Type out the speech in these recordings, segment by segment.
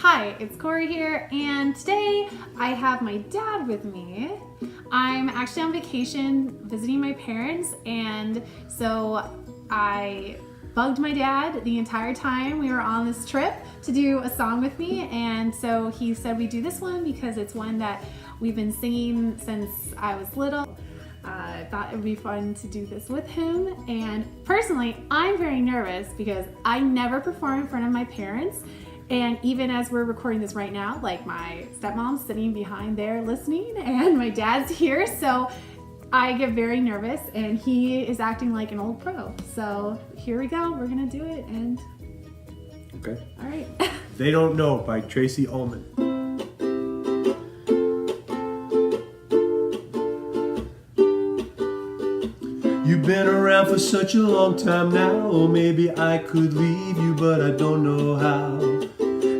Hi, it's Cory here, and today I have my dad with me. I'm actually on vacation visiting my parents, and so I bugged my dad the entire time we were on this trip to do a song with me, and so he said we do this one because it's one that we've been singing since I was little. I thought it would be fun to do this with him, and personally I'm very nervous because I never perform in front of my parents, and even as we're recording this right now, like my stepmom's sitting behind there listening and my dad's here, so I get very nervous and he is acting like an old pro. So here we go, we're gonna do it, and okay. All right. They Don't Know by Tracey Ullman. You've been around for such a long time now, or maybe I could leave you, but I don't know how.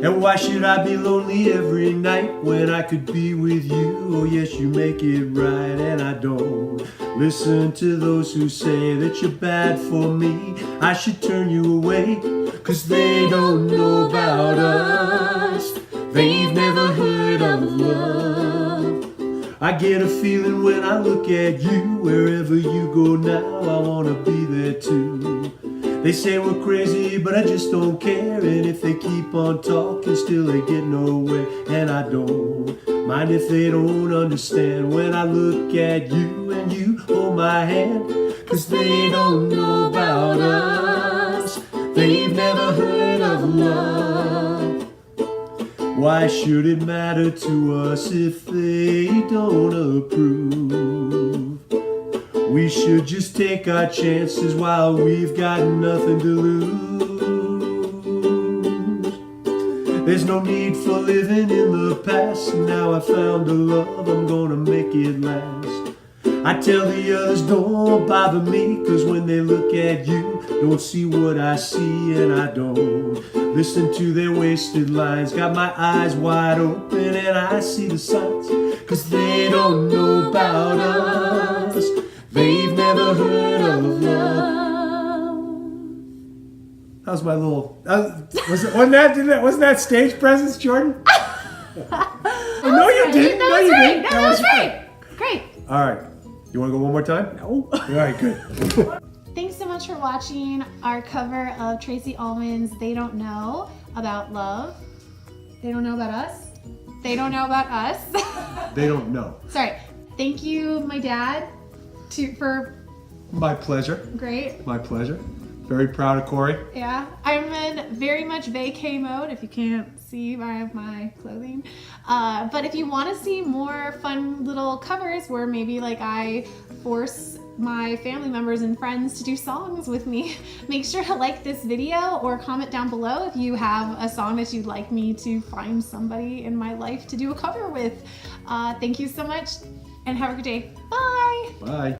And why should I be lonely every night when I could be with you? Oh yes, you make it right, and I don't listen to those who say that you're bad for me. I should turn you away, 'cause they don't know about us. They've never heard of love. I get a feeling when I look at you. Wherever you go now, I wanna be there too. They say we're crazy, but I just don't care. And if they keep on talking, still they get nowhere. And I don't mind if they don't understand when I look at you and you hold my hand. 'Cause they don't know about us. They've never heard of love. Why should it matter to us if they don't approve? We should just take our chances while we've got nothing to lose. There's no need for living in the past. Now I found a love, I'm gonna make it last. I tell the others don't bother me, 'cause when they look at you, don't see what I see, and I don't listen to their wasted lines. Got my eyes wide open and I see the signs, 'cause they don't know about us. They've never heard of love. How's my little? Wasn't that stage presence, Jordan? No, you didn't. That was great. That was great. Great. All right. You want to go one more time? No. All right, good. Thanks so much for watching our cover of Tracey Ullman's They Don't Know About Love. They don't know about us. They don't know about us. They don't know. Sorry. Thank you, my dad, for My pleasure. great. My pleasure. Very proud of Cory. Yeah, I'm in very much vacay mode, if you can't see by my clothing. But if you want to see more fun little covers where maybe like I force my family members and friends to do songs with me, make sure to like this video or comment down below if you have a song that you'd like me to find somebody in my life to do a cover with. Thank you so much and have a good day. Bye. Bye.